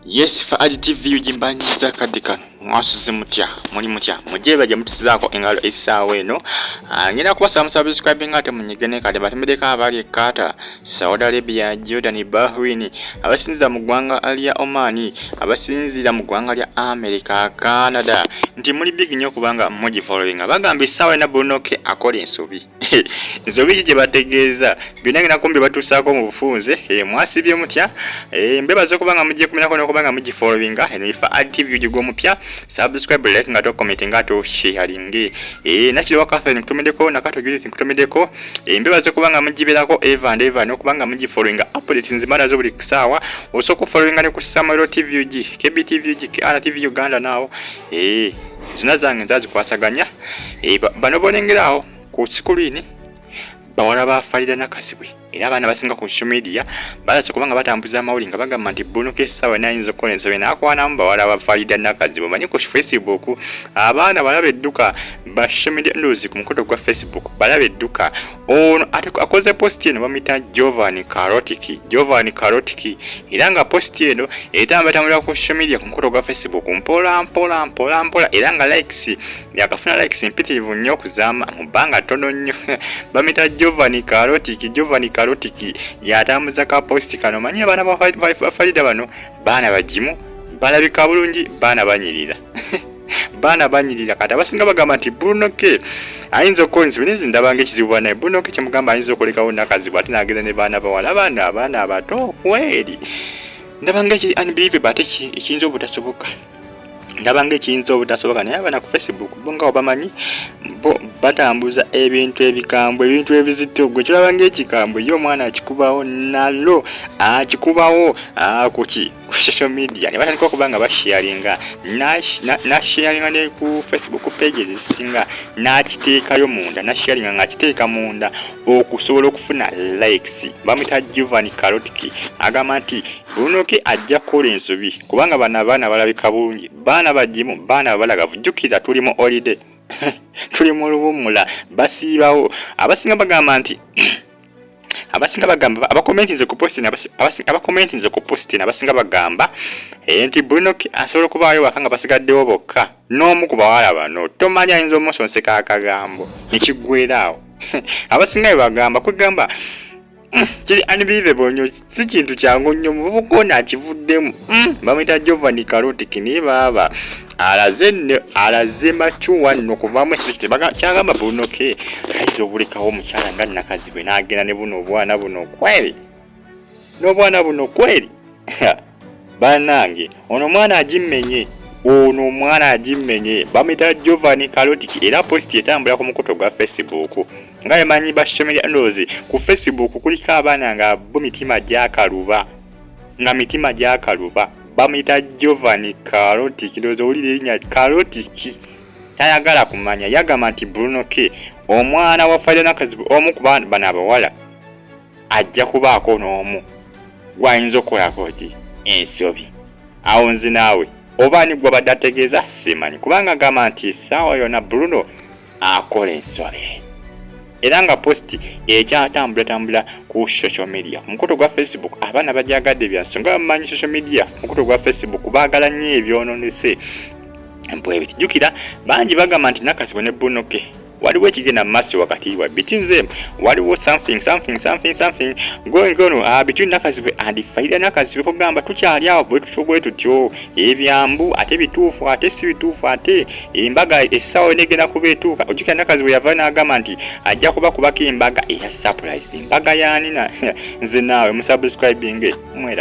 Yes, Faridah TV ujimbanyiza kadika mwasuze mutya muli mutya mujeba je mutizako engalo esaawa eno ngina kuwasa subscribing ate munyigene kade batemedeka abali kata Saudi Arabia, Jordan, Bahrain, abasinzira mu ggwanga lya Oman, abasinzira mu ggwanga lya America, Canada nti muli big nnyo kubanga muji following Agambye Nabo na Bruno akola ensobi ensobi je bategeeza byonna ngina kumbi batusaako mu bufunze mwasibye mutya mbebazo kubanga mujje kumirako nokubanga muji following eno Faridah TV ujigo mupya subscribe like ngato comment ngato sharing nakiri wakafe nkutomedeko nakato Judith nkutomedeko mbebazo kubanga mujibirako Eva and Eva nokubanga muji following updates nzimana zo buli sawa osoko following ne ku Samaro TV uji KB TV uji KR TV Uganda nawo zinazange nzazi kwasaganya bano bonengerawo ku screen Bawaala ba Faridah Nakazibwe era abaana basinga ku social media balase kubanga batambuza amawuli nga bagamba nti Bruno sawa nayinza okukola ensobi n'akwana mu Bawaala ba Faridah Nakazibwe manyi ku Facebook abaana balaba edduka ba social media news ku mukoto gwa Facebook balaba edduka ono ate akoze post eno bamita Giovanni Karotiki era nga post eno etambula ku social media ku mukoto gwa Facebook mpola era nga likes yakafuna likes mpitirivu nnyo okuzaama mu bbanga ttono nnyo bamita Giovanni Karotiki yatambuza ka post kano manyi abaana ba Faridah bano baana bajimu balabika bulungi baana banyirira kati abasinga bagamba nti Bruno ayinza okukola ensobi ndabanga ekizibu naye Bruno kyemugamba ayinza okolekawo Nakazibwe ate nageza ne baana bawala abaana abato kweri ndabanga unbelievable ate ekiyinza obutasoboka naye abaana ku Facebook bonga obamanyi batambuza ebintu ebikambwe ebintu ebizito gwe kirabanga ekikambwe yo omwana akikubawo nalo akikubawo ku social media ne batandika okubanga basharinga nasharinga ne ku Facebook pages singa nakiteekayo munda nasharinga ngakiteeka munda okusobola okufuna likes bamita Giovanni Karotiki agamba nti Bruno ajja kukola ensobi kubanga abaana balabika bulungi baana bajimu baana balagavu jjukira tuli mu holiday tuli mu luwummula basiibawo abasinga bagamba nti abakomentinze ku post abasinga bagamba nti Bruno asobola okubaayo waka nga basigaddewo bokka n'omu ku bawala bano tomanya ayinza omusonseka akagambo nekiggweeraawo abasinga bagamba kwegamba kiri unbelievable nnyo si kintu kyangu nnyo mubukona akivuddemu bamuyita Giovanni Karotiki naye baaba alaze machuwa nno kuvaamu ekintu kyagamba Bruno ayinza obulekawo omukyala nga Nakazibwe n'agenda ne buno obwana buno kweri banange ono omwana agimmenye bamuyita Giovanni Karotiki era post etambula ku mukuto gwa Facebook nga emanyi ba social media ndozi ku Facebook kuliko abaana nga mitima gyakaluba bamuyita Giovanni Karotiki ndozi olire erinnya Karotiki tayagala kumanya yagamba nti Bruno omwana wa Faridah Nakazibwe omu ku bana abawala ajja kubaako n'omu gwayinza okukolako ensobi awo nze naawe obaani gwe badde ategeeza simanyi kubanga agamba nti essaawa yonna Bruno akola ensobi era nga posti ekyatambula ku social media ku mukuto gwa Facebook abaana bajagadde byansonga bamanyi social media mukuto gwa Facebook baagala nnyo ebyononese mpwebiti jjukira bangi bagamba nti Nakazibwe ne Bruno waliwo ekigenda mu maaso wakati wa between them waliwo something going on between Nakazibwe and Faridah Nakazibwe kugamba tukyali awo bwe tutyo ebyambu ate bituufu ate si bituufu ate embaga essaawa negenda kuba etuuka ojjukira Nakazibwe yava n'agamba nti ajja kubako embaga eya surprise embaga yaani nze naawe musubscribing mwera